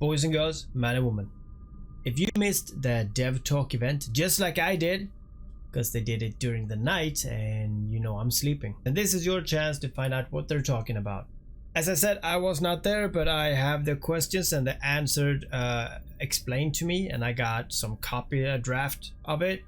boys and girls, man and woman. If you missed the Dev Talk event, just like I did, because they did it during the night and you know I'm sleeping, and this is your chance to find out what they're talking about. As I said, I was not there, but I have the questions and the answer explained to me, and I got some copy, a draft of it,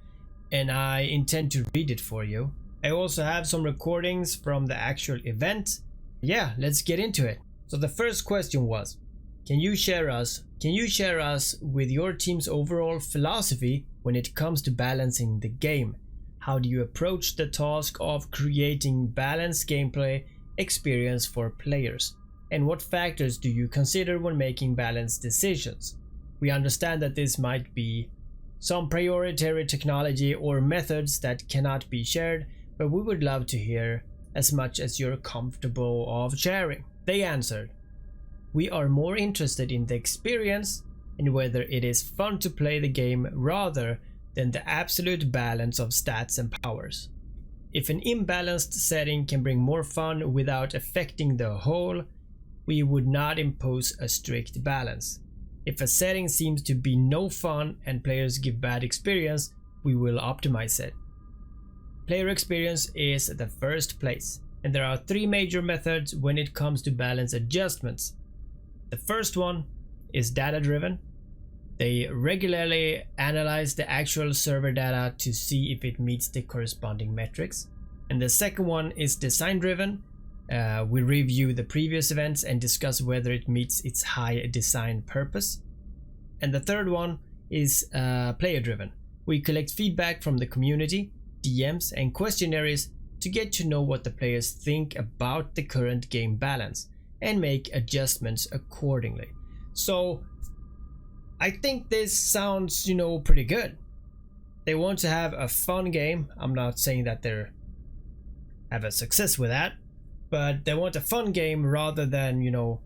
and I intend to read it for you. I also have some recordings from the actual event. Yeah, let's get into it. So the first question was, can you share us with your team's overall philosophy when it comes to balancing the game? How do you approach the task of creating balanced gameplay experience for players? And what factors do you consider when making balanced decisions? We understand that this might be some proprietary technology or methods that cannot be shared, but we would love to hear as much as you're comfortable of sharing. They answered, we are more interested in the experience and whether it is fun to play the game rather than the absolute balance of stats and powers. If an imbalanced setting can bring more fun without affecting the whole, we would not impose a strict balance. If a setting seems to be no fun and players give bad experience, we will optimize it. Player experience is the first place, and there are three major methods when it comes to balance adjustments. The first one is data driven. They regularly analyze the actual server data to see if it meets the corresponding metrics. And the second one is design driven. We review the previous events and discuss whether it meets its high design purpose. And the third one is player driven. We collect feedback from the community, DMs and questionnaires to get to know what the players think about the current game balance and make adjustments accordingly. So I think this sounds, pretty good. They want to have a fun game. I'm not saying that they have a success with that, but they want a fun game rather than,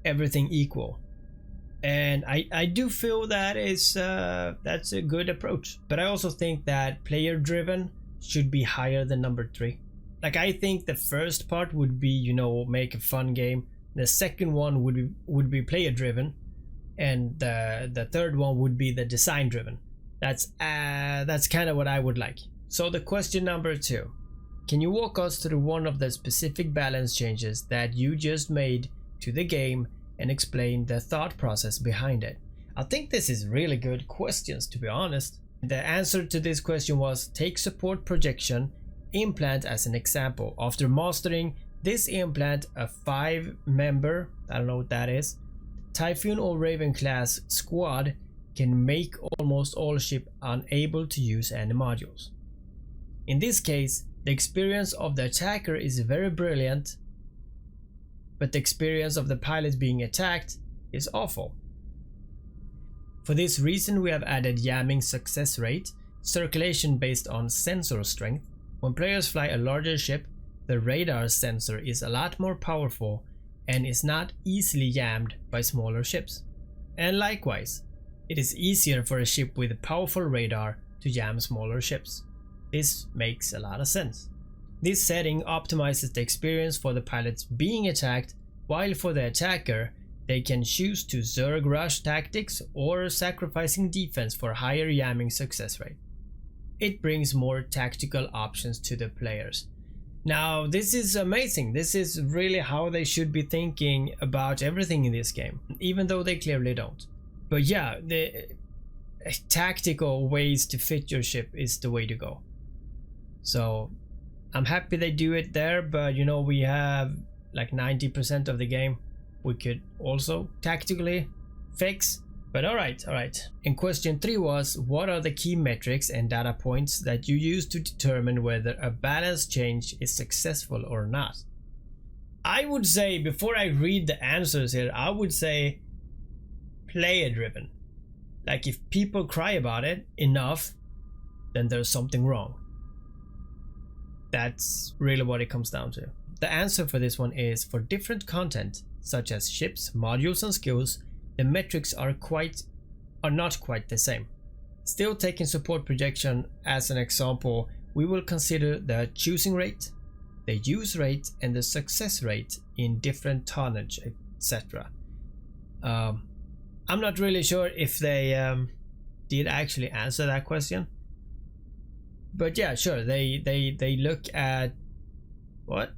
everything equal. And I do feel that is that's a good approach. But I also think that player driven should be higher than number 3. Like, I think the first part would be, make a fun game. The second one would be player driven, and the third one would be the design driven. That's kind of what I would like. So the question number 2, can you walk us through one of the specific balance changes that you just made to the game and explain the thought process behind it? I think this is really good questions, to be honest. The answer to this question was, take support projection implant as an example. After mastering this implant, a 5-member, I don't know what that is, Typhoon or Raven class squad can make almost all ship unable to use any modules. In this case, the experience of the attacker is very brilliant, but the experience of the pilot being attacked is awful. For this reason, we have added jamming success rate, circulation based on sensor strength. When players fly a larger ship, the radar sensor is a lot more powerful and is not easily jammed by smaller ships. And likewise, it is easier for a ship with a powerful radar to jam smaller ships. This makes a lot of sense. This setting optimizes the experience for the pilots being attacked, while for the attacker, they can choose to Zerg rush tactics or sacrificing defense for higher jamming success rate. It brings more tactical options to the players. Now, this is amazing. This is really how they should be thinking about everything in this game, even though they clearly don't. But yeah, the tactical ways to fit your ship is the way to go. So I'm happy they do it there, but we have like 90% of the game we could also tactically fix. But alright. And question 3 was, what are the key metrics and data points that you use to determine whether a balance change is successful or not? I would say, before I read the answers here, I would say player driven. Like, if people cry about it enough, then there's something wrong. That's really what it comes down to. The answer for this one is, for different content, such as ships, modules and skills, the metrics are not quite the same. Still, taking support projection as an example, we will consider the choosing rate, the use rate and the success rate in different tonnage, etc. I'm not really sure if they did actually answer that question. But yeah, sure, they look at what?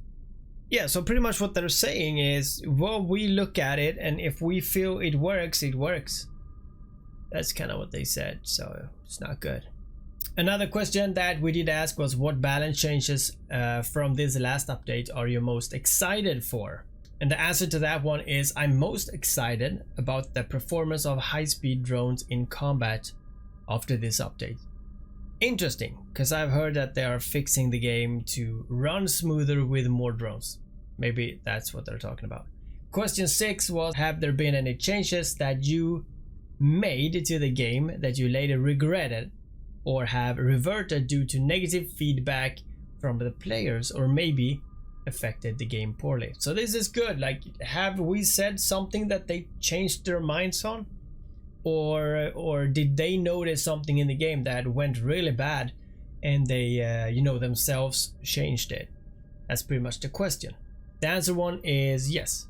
Yeah, so pretty much what they're saying is, well, we look at it, and if we feel it works, it works. That's kind of what they said, so it's not good. Another question that we did ask was, what balance changes from this last update are you most excited for? And the answer to that one is, I'm most excited about the performance of high-speed drones in combat after this update. Interesting, because I've heard that they are fixing the game to run smoother with more drones. Maybe that's what they're talking about. Question 6 was, have there been any changes that you made to the game that you later regretted or have reverted due to negative feedback from the players, or maybe affected the game poorly? So this is good. Like, have we said something that they changed their minds on? Or did they notice something in the game that went really bad and they themselves changed it? That's pretty much the question. The answer one is yes.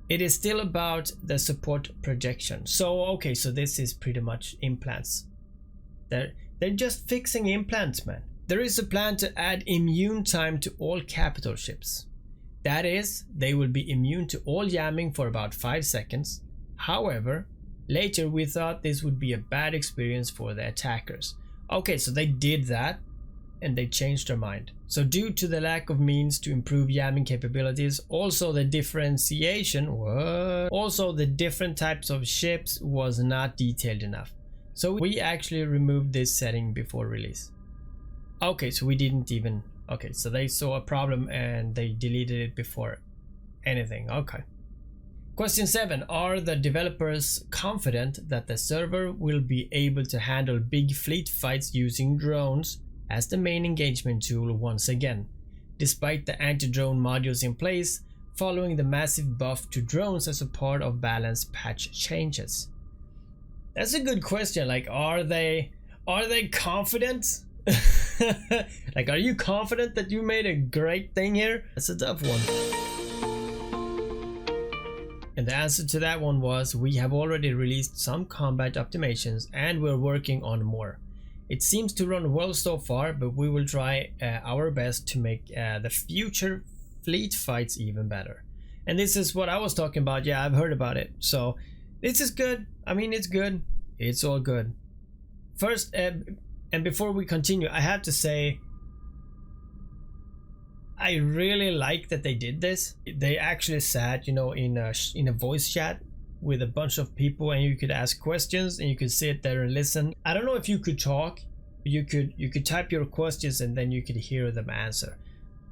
It is still about the support projection. So okay, so this is pretty much implants. They're just fixing implants, man. There is a plan to add immune time to all capital ships. That is, they will be immune to all jamming for about 5 seconds. However, later we thought this would be a bad experience for the attackers. Okay, so they did that and they changed their mind. So due to the lack of means to improve jamming capabilities, also the different types of ships was not detailed enough. So we actually removed this setting before release. Okay, so we didn't even... Okay, so they saw a problem and they deleted it before anything. Okay. Question 7. Are the developers confident that the server will be able to handle big fleet fights using drones as the main engagement tool once again, despite the anti-drone modules in place following the massive buff to drones as a part of balance patch changes? That's a good question. Like, are they confident? Like, are you confident that you made a great thing here? That's a tough one. And the answer to that one was, we have already released some combat optimizations and we're working on more. It seems to run well so far, but we will try our best to make the future fleet fights even better. And this is what I was talking about. Yeah, I've heard about it. So this is good. I mean, it's good. It's all good. First, and before we continue, I have to say, I really like that they did this. They actually sat, in a voice chat with a bunch of people, and you could ask questions and you could sit there and listen. I don't know if you could talk. You could type your questions and then you could hear them answer.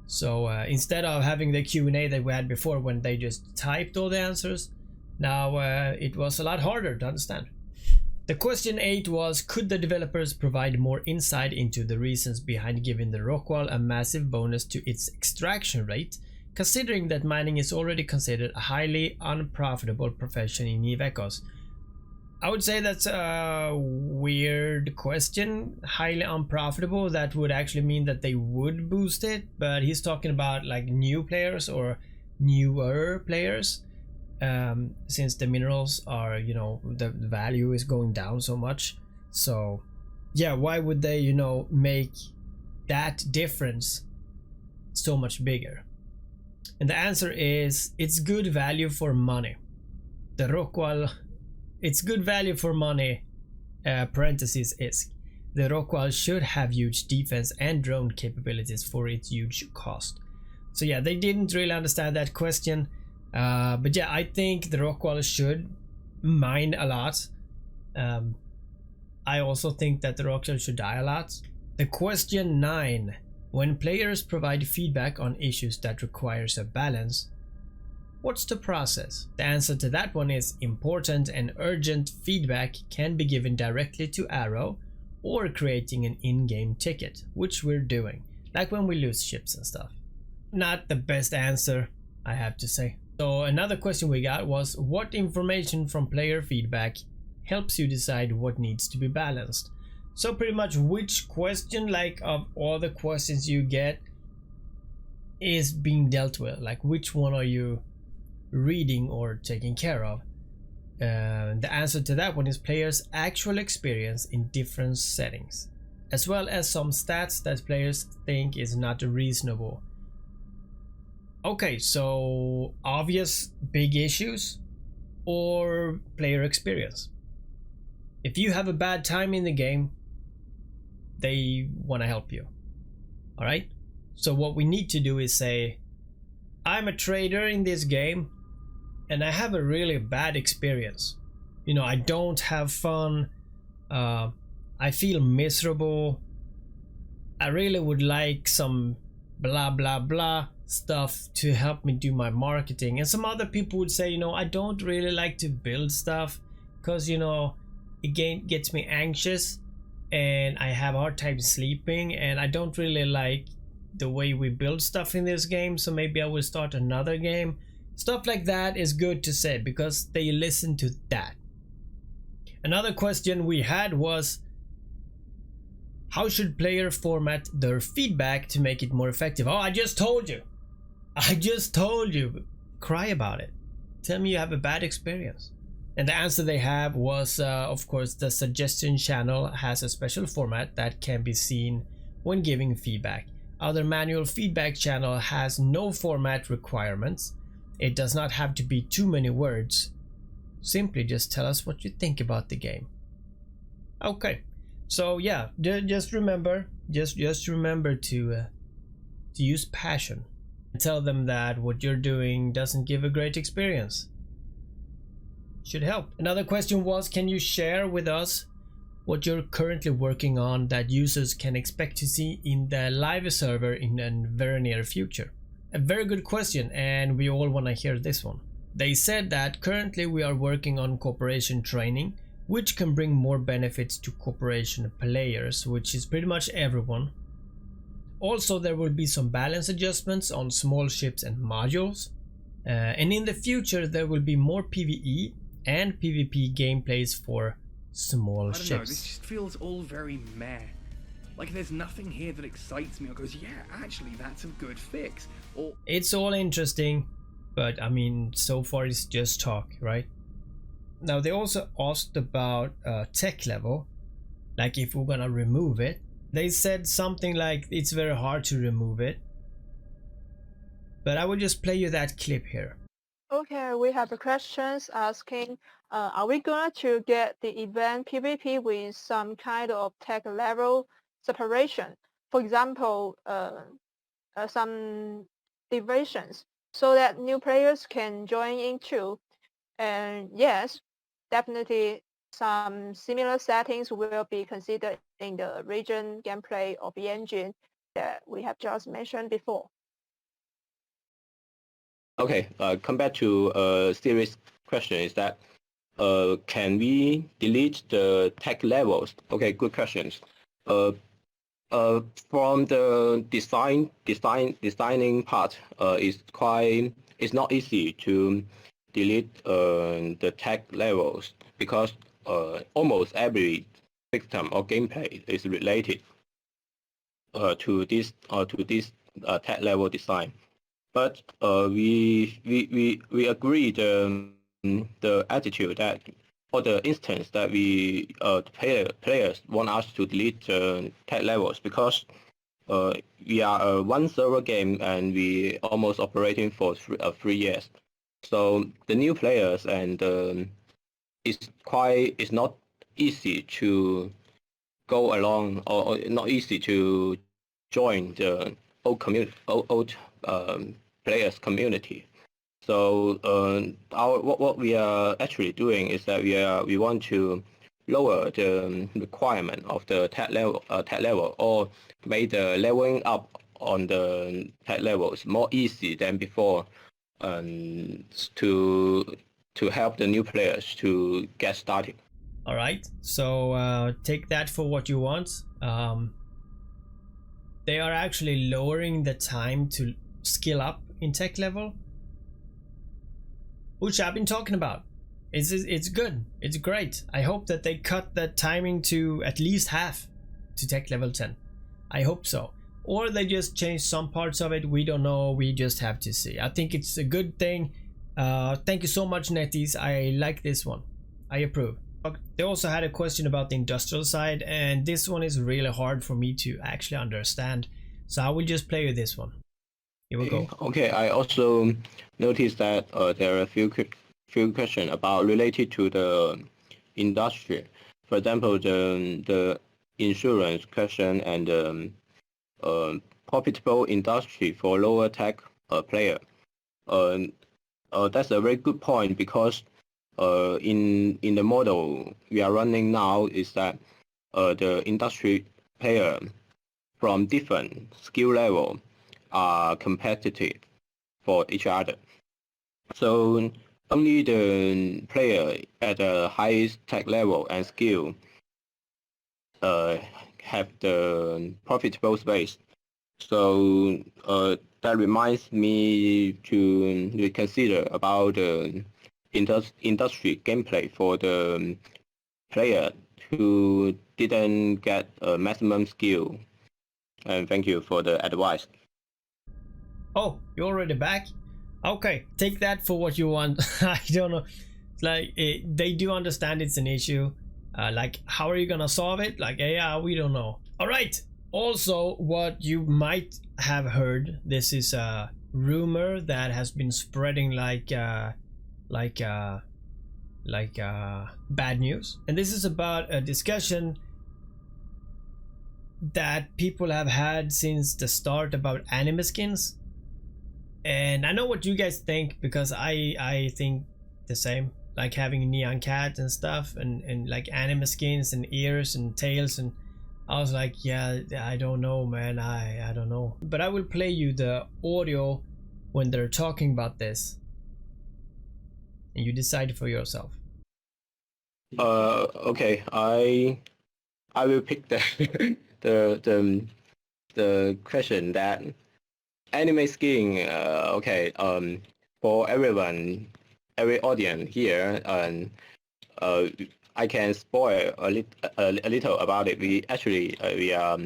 So instead of having the Q&A that we had before when they just typed all the answers, now it was a lot harder to understand. The question 8 was, could the developers provide more insight into the reasons behind giving the Rockwall a massive bonus to its extraction rate, considering that mining is already considered a highly unprofitable profession in Eve Echoes? I would say that's a weird question. Highly unprofitable, that would actually mean that they would boost it, but he's talking about like new players or newer players. Since the minerals are, the value is going down so much. So yeah, why would they, make that difference so much bigger? And the answer is, it's good value for money. The Rockwall, it's good value for money, parentheses ISK. The Rockwall should have huge defense and drone capabilities for its huge cost. So yeah, they didn't really understand that question. But yeah, I think the Rockwall should mine a lot. I also think that the Rockwall should die a lot. The question 9. When players provide feedback on issues that requires a balance, what's the process? The answer to that one is, important and urgent feedback can be given directly to Arrow or creating an in-game ticket, which we're doing, like when we lose ships and stuff. Not the best answer, I have to say. So another question we got was, what information from player feedback helps you decide what needs to be balanced? So pretty much which question, like of all the questions you get, is being dealt with, like which one are you reading or taking care of? The answer to that one is players' actual experience in different settings, as well as some stats that players think is not reasonable. Okay, so obvious big issues or player experience. If you have a bad time in the game, they want to help you. All right, so what we need to do is say, I'm a trader in this game and I have a really bad experience. You know, I don't have fun. I feel miserable. I really would like some blah blah blah stuff to help me do my marketing. And some other people would say, you know, I don't really like to build stuff because, you know, it gets me anxious and I have a hard time sleeping, and I don't really like the way we build stuff in this game, so maybe I will start another game. Stuff like that is good to say because they listen to that. Another question we had was, how should player format their feedback to make it more effective? Oh, I just told you. Cry about it. Tell me you have a bad experience. And the answer they have was, of course, the suggestion channel has a special format that can be seen when giving feedback. Other manual feedback channel has no format requirements. It does not have to be too many words. Simply just tell us what you think about the game. Okay, so yeah, just remember to use passion. Tell them that what you're doing doesn't give a great experience. Should help. Another question was, can you share with us what you're currently working on that users can expect to see in the live server in a very near future? A very good question, and we all want to hear this one. They said that currently we are working on cooperation training, which can bring more benefits to cooperation players, which is pretty much everyone. Also, there will be some balance adjustments on small ships and modules. And in the future, there will be more PvE and PvP gameplays for small ships. I don't know, this just feels all very meh. Like there's nothing here that excites me or goes, yeah, actually that's a good fix. Or it's all interesting, but I mean, so far it's just talk, right? Now they also asked about tech level, like if we're gonna remove it. They said something like it's very hard to remove it, but I will just play you that clip here. Okay, we have questions asking, are we going to get the event PvP with some kind of tech level separation? For example, some divisions so that new players can join in too. And yes, definitely some similar settings will be considered in the region gameplay of the engine that we have just mentioned before. Okay, come back to a serious question is that can we delete the tech levels? Okay, good questions. From the designing part, it's not easy to delete the tech levels because almost every system or gameplay is related to this tech level design. But we agree the attitude that, or the instance that players want us to delete tech levels because we are a one server game and we almost operating for 3 years. So the new players and it's not easy to go along or not easy to join the old players community. So what we are actually doing is that we want to lower the requirement of the tech level or make the leveling up on the tech levels more easy than before, to help the new players to get started. All right, so take that for what you want. They are actually lowering the time to skill up in tech level, which I've been talking about. It's good, it's great. I hope that they cut that timing to at least half to tech level 10. I hope so. Or they just change some parts of it. We don't know, we just have to see. I think it's a good thing Thank you so much, Netties. I like this one. I approve. They also had a question about the industrial side, and this one is really hard for me to actually understand. So I will just play with this one. Here we go. Okay, I also noticed that there are a few questions about related to the industry. For example, the insurance question and profitable industry for lower tech player. That's a very good point because in the model we are running now is that the industry player from different skill level are competitive for each other. So only the player at the highest tech level and skill have the profitable space. So that reminds me to reconsider about the industry gameplay for the player who didn't get a maximum skill. And thank you for the advice. Oh, you're already back? Okay, take that for what you want. I don't know. It's like they do understand it's an issue. Like, how are you gonna solve it? Like, yeah, we don't know. All right. Also, what you might have heard, this is a rumor that has been spreading like bad news, and this is about a discussion that people have had since the start about anime skins. And I know what you guys think, because I think the same, like having neon cat and stuff, and like anime skins and ears and tails, and I was like, yeah, I don't know, man, I don't know. But I will play you the audio when they're talking about this, and you decide for yourself. Okay, I will pick the the question that anime skin. Okay, for everyone, every audience here, and I can spoil a little about it. We actually we are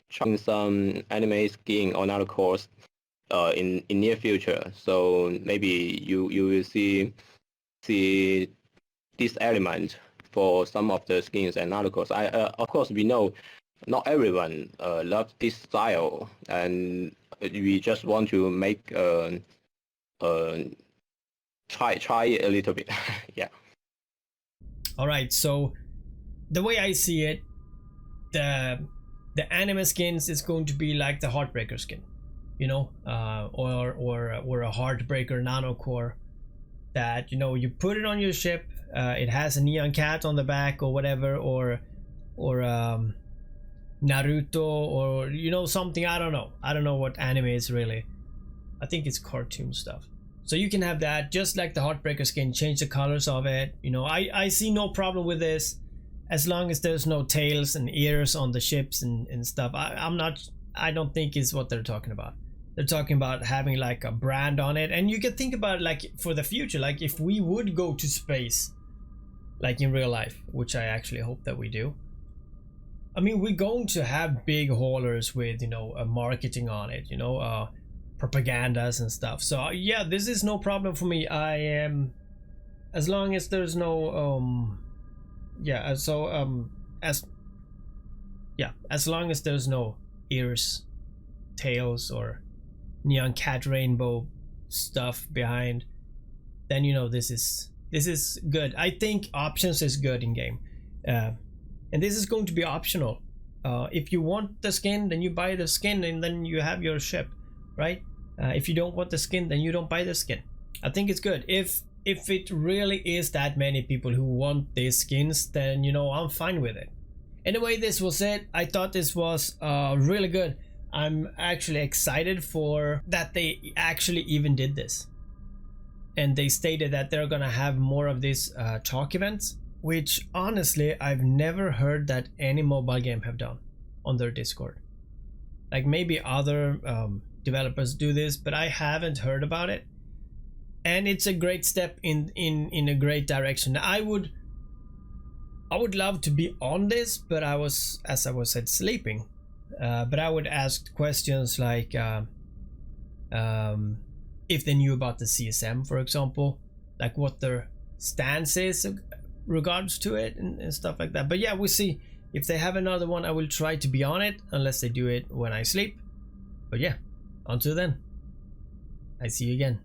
trying some anime skin on our course in near future. So maybe you will see this element for some of the skins and articles. Of course we know not everyone loves this style, and we just want to make try it a little bit. Yeah. All right, so the way I see it, the anime skins is going to be like the Heartbreaker skin, you know, or a Heartbreaker nano core that, you know, you put it on your ship. It has a neon cat on the back or whatever, or Naruto, or, you know, something. I don't know what anime is really. I think it's cartoon stuff. So you can have that just like the Heartbreaker skin, change the colors of it. You know, I see no problem with this, as long as there's no tails and ears on the ships and stuff. I don't think is what they're talking about. They're talking about having like a brand on it, and you can think about it like for the future, like if we would go to space, like in real life, which I actually hope that we do. I mean, we're going to have big haulers with, you know, marketing on it, you know, propagandas and stuff. So yeah, this is no problem for me. I am, as long as there's no as long as there's no ears, tails, or neon cat rainbow stuff behind, then, you know, this is good. I think options is good in game, and this is going to be optional. If you want the skin, then you buy the skin, and then you have your ship, right? If you don't want the skin, then you don't buy the skin. I think it's good. If it really is that many people who want these skins, then, you know, I'm fine with it. Anyway, this was it. I thought this was really good. I'm actually excited for that they actually even did this, and they stated that they're gonna have more of these talk events, which honestly I've never heard that any mobile game have done on their Discord. Like maybe other developers do this, but I haven't heard about it, and it's a great step in a great direction. I would love to be on this, but I was, as I was said, sleeping. But I would ask questions like if they knew about the CSM, for example, like what their stance is regards to it and stuff like that. But yeah, we'll see. If they have another one, I will try to be on it, unless they do it when I sleep. But yeah, until then, I see you again.